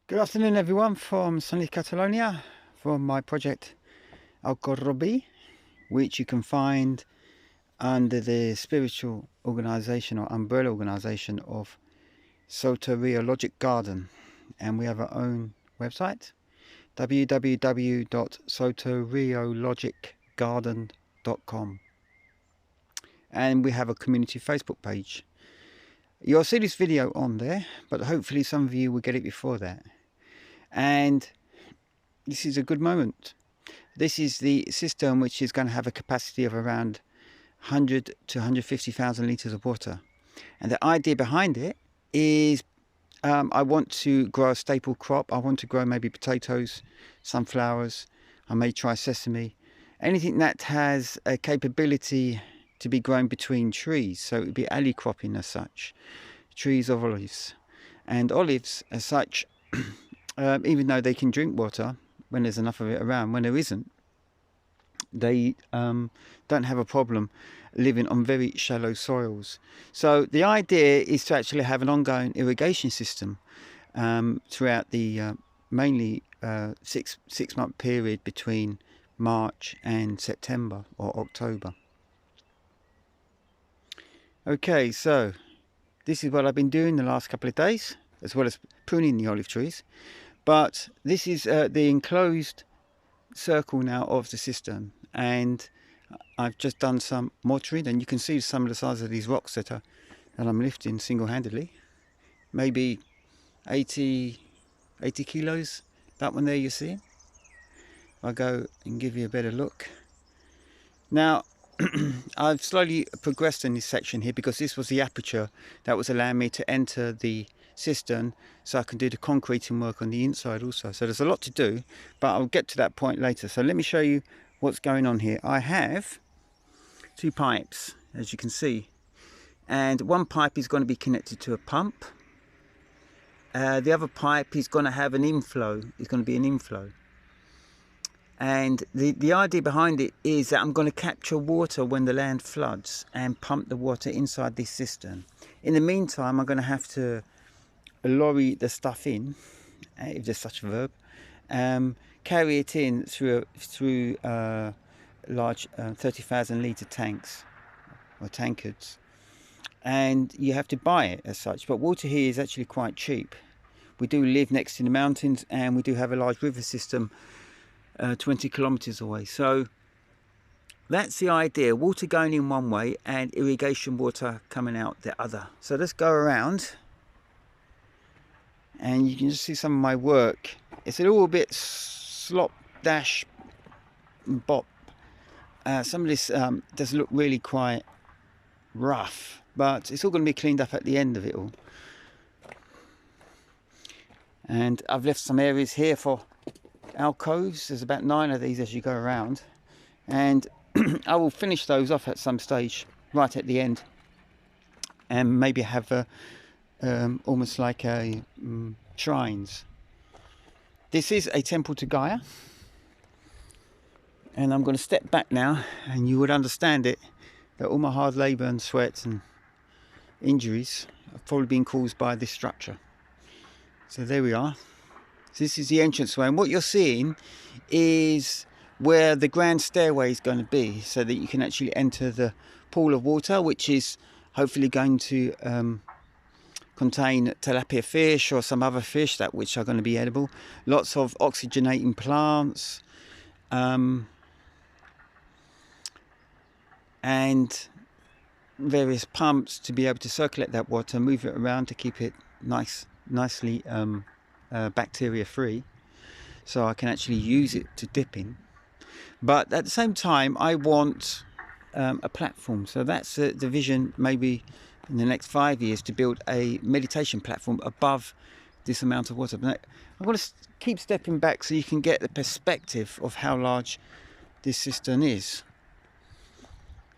Good afternoon everyone from sunny Catalonia for my project Alcorrobi, which you can find under the spiritual organization or umbrella organization of Soteriologic Garden, and we have our own website www.soteriologicgarden.com, and we have a community Facebook page. You'll see this video on there, but hopefully some of you will get it before that. And this is a good moment. This is the system which is going to have a capacity of around 100 to 150,000 litres of water. And the idea behind it is I want to grow a staple crop. I want to grow maybe potatoes, sunflowers. I may try sesame. Anything that has a capability to be grown between trees. So it would be alley cropping as such. Trees of olives. And olives as such, even though they can drink water when there's enough of it around, when there isn't, they don't have a problem living on very shallow soils. So the idea is to actually have an ongoing irrigation system throughout the mainly 6 month period between March and September or October. Okay, so this is what I've been doing the last couple of days, as well as pruning the olive trees. But this is the enclosed circle now of the system, and I've just done some mortaring, and you can see some of the size of these rocks that I'm lifting single-handedly. Maybe 80 kilos, that one there you see. I'll go and give you a better look. Now I've slowly progressed in this section here because this was the aperture that was allowing me to enter the cistern, so I can do the concreting work on the inside also. So there's a lot to do, but I'll get to that point later. So let me show you what's going on here. I have 2 pipes, as you can see, and one pipe is going to be connected to a pump. The other pipe is going to have an inflow. It's going to be an inflow. And the idea behind it is that I'm going to capture water when the land floods and pump the water inside this cistern. In the meantime, I'm going to have to lorry the stuff in, if there's such a verb, carry it in through large 30,000 litre tanks or tankards, and you have to buy it as such. But water here is actually quite cheap. We do live next to the mountains, and we do have a large river system 20 kilometers away. So that's the idea: water going in one way and irrigation water coming out the other. So let's go around and you can just see some of my work. It's a little bit slop dash bop. Some of this does look really quite rough, but it's all going to be cleaned up at the end of it all. And I've left some areas here for alcoves. There's about 9 of these as you go around, and I will finish those off at some stage right at the end, and maybe have almost like a shrines. This is a temple to Gaia, and I'm going to step back now, and you would understand it that all my hard labour and sweat and injuries have probably been caused by this structure. So there we are. This is the entranceway, and what you're seeing is where the grand stairway is going to be, so that you can actually enter the pool of water, which is hopefully going to contain tilapia fish or some other fish that which are going to be edible. Lots of oxygenating plants, and various pumps to be able to circulate that water, move it around to keep it nicely bacteria free, so I can actually use it to dip in. But at the same time, I want a platform. So that's the vision, maybe in the next 5 years, to build a meditation platform above this amount of water. But I want to keep stepping back so you can get the perspective of how large this cistern is,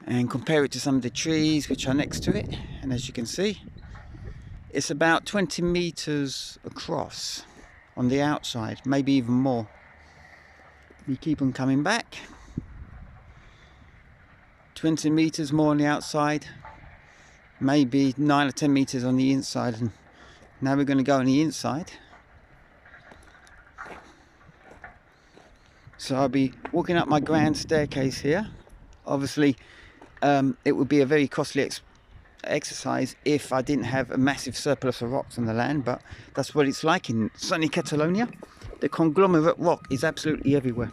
and compare it to some of the trees which are next to it. And as you can see, it's about 20 meters across on the outside, maybe even more. You keep on coming back, 20 meters more on the outside, maybe 9 or 10 meters on the inside. And now we're going to go on the inside, So I'll be walking up my grand staircase here. Obviously, it would be a very costly exercise if I didn't have a massive surplus of rocks on the land, but that's what it's like in sunny Catalonia. The conglomerate rock is absolutely everywhere.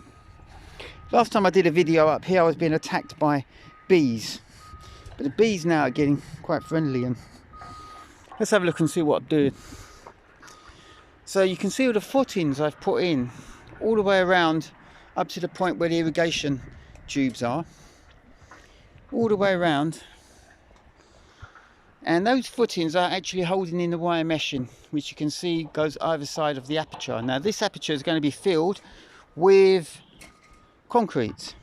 Last time I did a video up here, I was being attacked by bees, but the bees now are getting quite friendly, and let's have a look and see what I'm doing. So you can see all the footings I've put in all the way around up to the point where the irrigation tubes are, all the way around. And those footings are actually holding in the wire meshing, which you can see goes either side of the aperture. Now this aperture is going to be filled with concrete.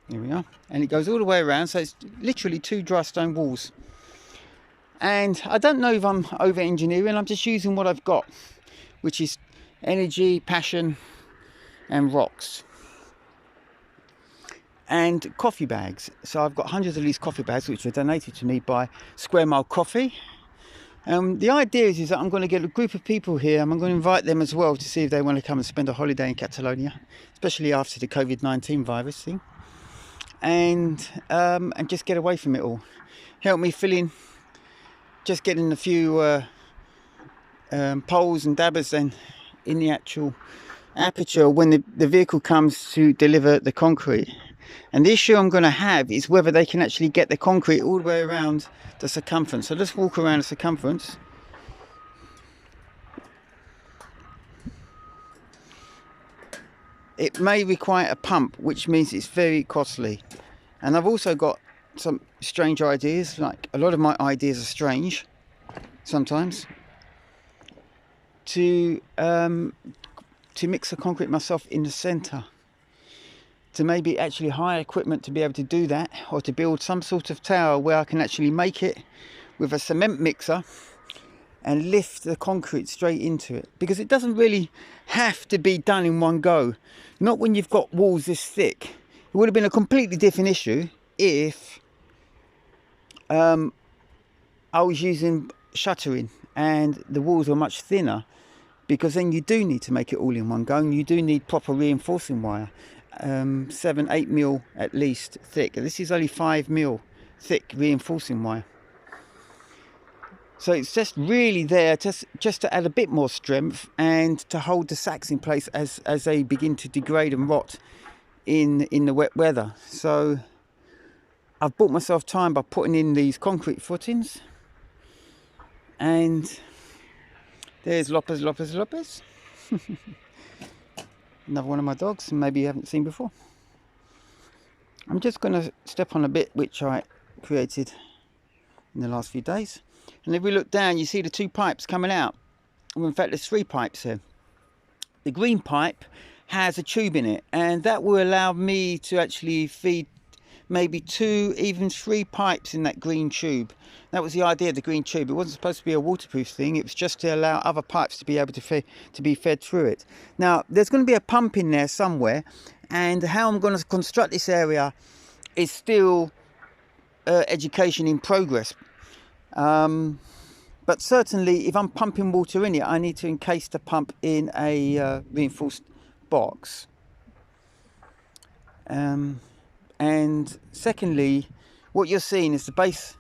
Here we are. And it goes all the way around, so it's literally 2 dry stone walls. And I don't know if I'm over engineering, I'm just using what I've got, which is energy, passion and rocks. And coffee bags. So I've got hundreds of these coffee bags which were donated to me by Square Mile Coffee. The idea is that I'm going to get a group of people here, and I'm going to invite them as well to see if they want to come and spend a holiday in Catalonia, especially after the COVID-19 virus thing, and just get away from it all. Help me fill in, just getting a few poles and dabbers then in the actual aperture when the vehicle comes to deliver the concrete. And the issue I'm going to have is whether they can actually get the concrete all the way around the circumference. So let's walk around the circumference. It may require a pump, which means it's very costly. And I've also got some strange ideas, like a lot of my ideas are strange sometimes, to mix the concrete myself in the centre. To maybe actually hire equipment to be able to do that, or to build some sort of tower where I can actually make it with a cement mixer and lift the concrete straight into it, because it doesn't really have to be done in one go, not when you've got walls this thick. It would have been a completely different issue if I was using shuttering and the walls were much thinner, because then you do need to make it all in one go, and you do need proper reinforcing wire. 7-8 mil at least thick. This is only 5 mil thick reinforcing wire, so it's just really there just to add a bit more strength and to hold the sacks in place as they begin to degrade and rot in the wet weather. So I've bought myself time by putting in these concrete footings, and there's Lopez. Another one of my dogs, maybe you haven't seen before. I'm just going to step on a bit which I created in the last few days. And if we look down, you see the 2 pipes coming out. Well, in fact, there's 3 pipes here. The green pipe has a tube in it, and that will allow me to actually feed maybe 2, even 3 pipes in that green tube. That was the idea of the green tube. It wasn't supposed to be a waterproof thing. It was just to allow other pipes to be able to be fed through it. Now, there's going to be a pump in there somewhere, and how I'm going to construct this area is still education in progress. But certainly, if I'm pumping water in it, I need to encase the pump in a reinforced box. And secondly, what you're seeing is the base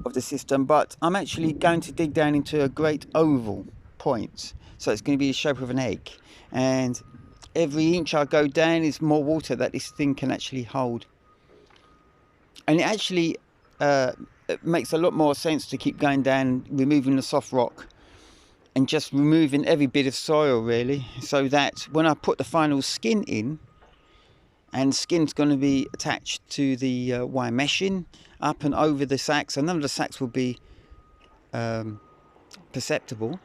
of the system, but I'm actually going to dig down into a great oval point, so it's going to be the shape of an egg, and every inch I go down is more water that this thing can actually hold. And it actually it makes a lot more sense to keep going down, removing the soft rock and just removing every bit of soil, really, so that when I put the final skin in, and skin's going to be attached to the wire meshing up and over the sacks, and none of the sacks will be perceptible,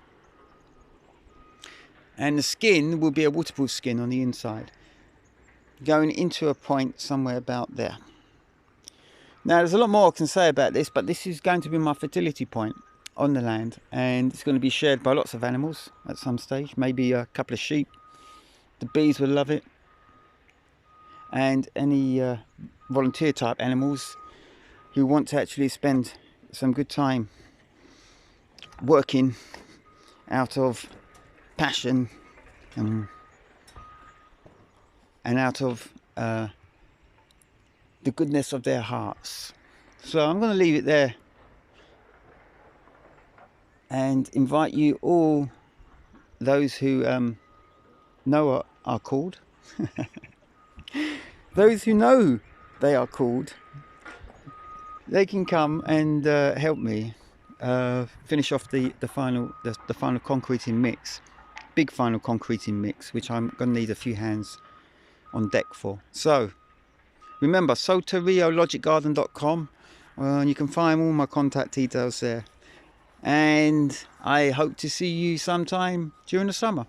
and the skin will be a waterproof skin on the inside, going into a point somewhere about there. Now, there's a lot more I can say about this, but this is going to be my fertility point on the land, and it's going to be shared by lots of animals at some stage, maybe a couple of sheep. The bees will love it, and any volunteer type animals who want to actually spend some good time working out of passion and and out of the goodness of their hearts. So I'm going to leave it there and invite you all, those who know what are called, those who know they are called, they can come and help me finish off the final concreting mix, big final concreting mix, which I'm going to need a few hands on deck for. So remember, soteriologicgarden.com, and you can find all my contact details there. And I hope to see you sometime during the summer.